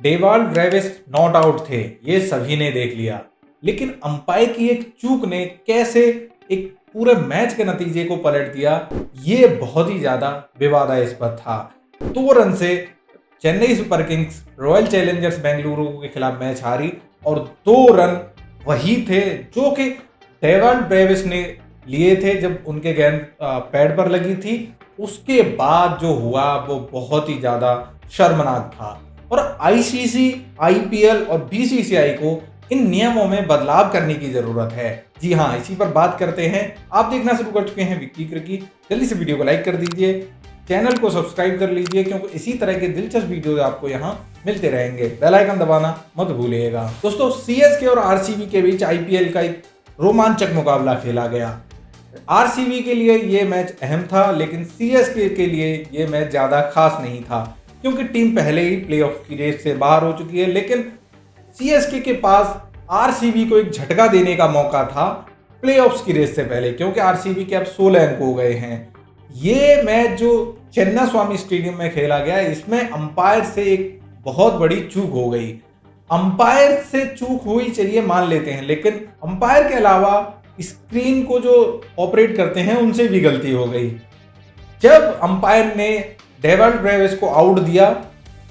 Dewald Brevis not out थे, ये सभी ने देख लिया, लेकिन अंपायर की एक चूक ने कैसे एक पूरे मैच के नतीजे को पलट दिया, ये बहुत ही ज्यादा विवादास्पद था। 2 रन से Chennai super Kings royal Challengers Bengaluru के खिलाफ मैच हारी और 2 रन वही थे जो कि डेवाल्ड ब्रेविस ने लिए थे जब उनके गेंद पैड पर लगी थी। उसके बाद जो हुआ वो बहुत ही ज्यादा शर्मनाक था और आईसीसी, आईपीएल और बीसीसीआई को इन नियमों में बदलाव करने की जरूरत है। जी हाँ, इसी पर बात करते हैं। आप देखना शुरू कर चुके हैं विक्की क्रिकेट, जल्दी से वीडियो को लाइक कर दीजिए, चैनल को सब्सक्राइब कर लीजिए क्योंकि इसी तरह के दिलचस्प वीडियो आपको यहाँ मिलते रहेंगे। बेल आइकन दबाना मत भूलिएगा। दोस्तों, सीएसके और आरसीबी के बीच आईपीएल का एक रोमांचक मुकाबला खेला गया। आरसीबी के लिए ये मैच अहम था, लेकिन सीएसके के लिए ये मैच ज्यादा खास नहीं था क्योंकि टीम पहले ही प्लेऑफ की रेस से बाहर हो चुकी है। लेकिन सीएसके के पास आरसीबी को एक झटका देने का मौका था प्लेऑफ्स की रेस से पहले, क्योंकि आरसीबी के अब 16 अंक हो गए हैं। ये मैच जो चेन्नई स्वामी स्टेडियम में खेला गया, इसमें अंपायर से एक बहुत बड़ी चूक हो गई। अंपायर से चूक हुई चलिए मान लेते हैं, लेकिन अंपायर के अलावा स्क्रीन को जो ऑपरेट करते हैं उनसे भी गलती हो गई। जब अंपायर ने डेवाल्ड ब्रेविस को आउट दिया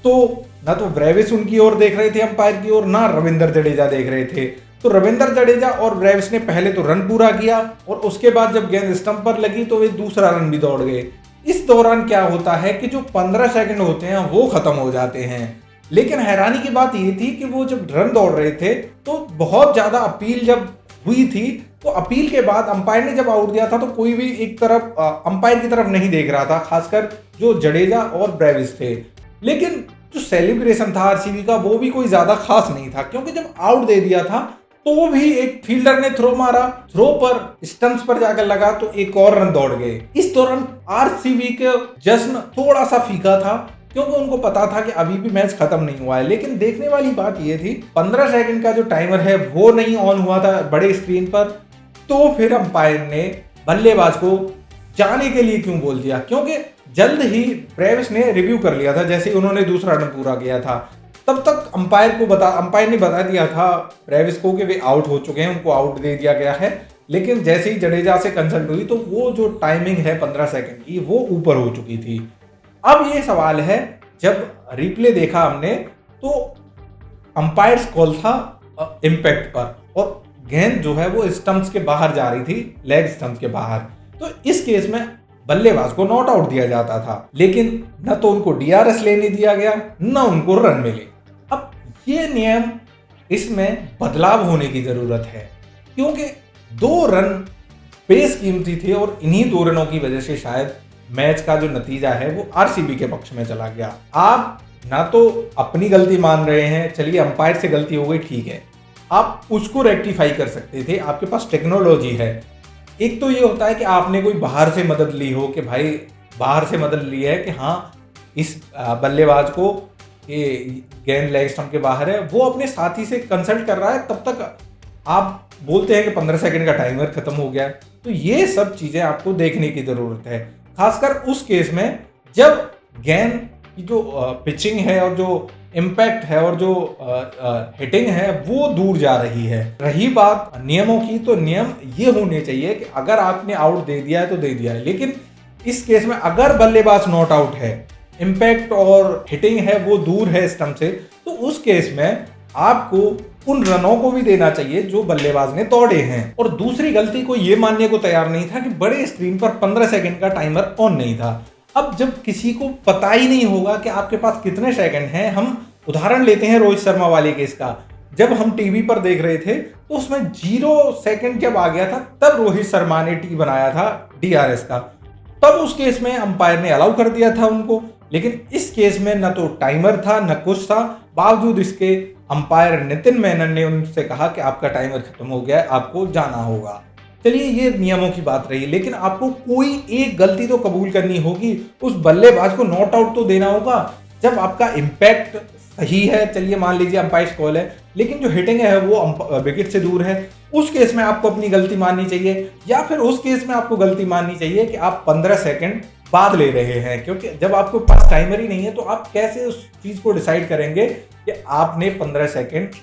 तो ना तो ब्रेविस उनकी ओर देख रहे थे अंपायर की ओर, ना रविंद्र जडेजा देख रहे थे। तो रविंद्र जडेजा और ब्रेविस ने पहले तो रन पूरा किया और उसके बाद जब गेंद स्टंप पर लगी तो वे दूसरा रन भी दौड़ गए। इस दौरान क्या होता है कि जो 15 सेकंड होते हैं वो खत्म हो जाते हैं। लेकिन हैरानी की बात ये थी कि वो जब रन दौड़ रहे थे तो बहुत ज्यादा अपील जब हुई थी, तो अपील के बाद अंपायर ने जब आउट दिया था तो कोई भी एक तरफ अंपायर की तरफ नहीं देख रहा था, खासकर जो जडेजा और ब्रेविस थे। लेकिन जो सेलिब्रेशन था आरसीबी का वो भी कोई ज्यादा खास नहीं था, क्योंकि जब आउट दे दिया था तो भी एक फील्डर ने थ्रो मारा, थ्रो पर स्टंप्स पर जाकर लगा तो एक और रन दौड़ गए। इस दौरान आरसीबी के जश्न थोड़ा सा फीका था क्योंकि उनको पता था कि अभी भी मैच खत्म नहीं हुआ है। लेकिन देखने वाली बात यह थी 15 सेकंड का जो टाइमर है वो नहीं ऑन हुआ था बड़े स्क्रीन पर, तो फिर अंपायर ने बल्लेबाज को जाने के लिए क्यों बोल दिया, क्योंकि जल्द ही ब्रेविस ने रिव्यू कर लिया था जैसे ही उन्होंने दूसरा रन पूरा किया था। तब तक अंपायर ने बता दिया था ब्रेविस को कि वे आउट हो चुके हैं, उनको आउट दे दिया गया है। लेकिन जैसे ही जडेजा से कंसल्ट हुई तो वो जो टाइमिंग है 15 सेकंड की वो ऊपर हो चुकी थी। अब ये सवाल है, जब रिप्ले देखा हमने तो अंपायर्स कॉल था इम्पैक्ट पर और गेंद जो है वो स्टंप्स के बाहर जा रही थी, लेग स्टंप्स के बाहर। तो इस केस में बल्लेबाज को नॉट आउट दिया जाता था, लेकिन न तो उनको डीआरएस लेने दिया गया न उनको रन मिले। अब ये नियम, इसमें बदलाव होने की जरूरत है क्योंकि 2 रन बेशकीमती थे और इन्हीं 2 रनों की वजह से शायद मैच का जो नतीजा है वो आरसीबी के पक्ष में चला गया। आप ना तो अपनी गलती मान रहे हैं, चलिए अंपायर से गलती हो गई ठीक है, आप उसको रेक्टिफाई कर सकते थे, आपके पास टेक्नोलॉजी है। एक तो ये होता है कि आपने कोई बाहर से मदद ली हो कि भाई बाहर से मदद ली है कि हाँ इस बल्लेबाज को ये गेंद लेग स्टंप के बाहर है, वो अपने साथी से कंसल्ट कर रहा है, तब तक आप बोलते हैं कि 15 सेकंड का टाइमर खत्म हो गया। तो ये सब चीजें आपको देखने की जरूरत है, खासकर उस केस में जब गेंद की जो पिचिंग है और जो इम्पैक्ट है और जो हिटिंग है वो दूर जा रही है। रही बात नियमों की, तो नियम ये होने चाहिए कि अगर आपने आउट दे दिया है तो दे दिया है, लेकिन इस केस में अगर बल्लेबाज नॉट आउट है, इम्पैक्ट और हिटिंग है वो दूर है स्टंप से, तो उस केस में आपको उन रनों को भी देना चाहिए जो बल्लेबाज ने तोड़े हैं। और दूसरी गलती को ये मानने को तैयार नहीं था कि बड़े स्क्रीन पर 15 सेकंड का टाइमर ऑन नहीं था। अब जब किसी को पता ही नहीं होगा कि आपके पास कितने सेकंड हैं, हम उदाहरण लेते हैं रोहित शर्मा वाले केस का। जब हम टीवी पर देख रहे थे तो उसमें 0 सेकंड जब आ गया था तब रोहित शर्मा ने टी बनाया था डीआरएस का, तब उस केस में अंपायर ने अलाउ कर दिया था उनको। लेकिन इस केस में न तो टाइमर था न कुछ था, बावजूद इसके अंपायर नितिन मेनन ने उनसे कहा कि आपका टाइमर खत्म हो गया है, आपको जाना होगा। चलिए ये नियमों की बात रही, लेकिन आपको कोई एक गलती तो कबूल करनी होगी, उस बल्लेबाज को नॉट आउट तो देना होगा। जब आपका इम्पैक्ट सही है, चलिए मान लीजिए अंपायर कॉल है, लेकिन जो हिटिंग है वो विकेट से दूर है, उस केस में आपको अपनी गलती माननी चाहिए, या फिर उस केस में आपको गलती माननी चाहिए कि आप 15 सेकंड बाद ले रहे हैं, क्योंकि जब आपके पास टाइमर ही नहीं है तो आप कैसे उस चीज़ को डिसाइड करेंगे कि आपने 15 सेकंड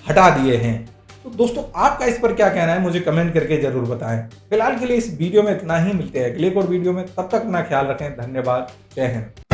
हटा दिए हैं। तो दोस्तों आपका इस पर क्या कहना है, मुझे कमेंट करके जरूर बताएं। फिलहाल के लिए इस वीडियो में इतना ही, मिलते हैं अगले एक और वीडियो में, तब तक अपना ख्याल रखें। धन्यवाद। जय हिंद।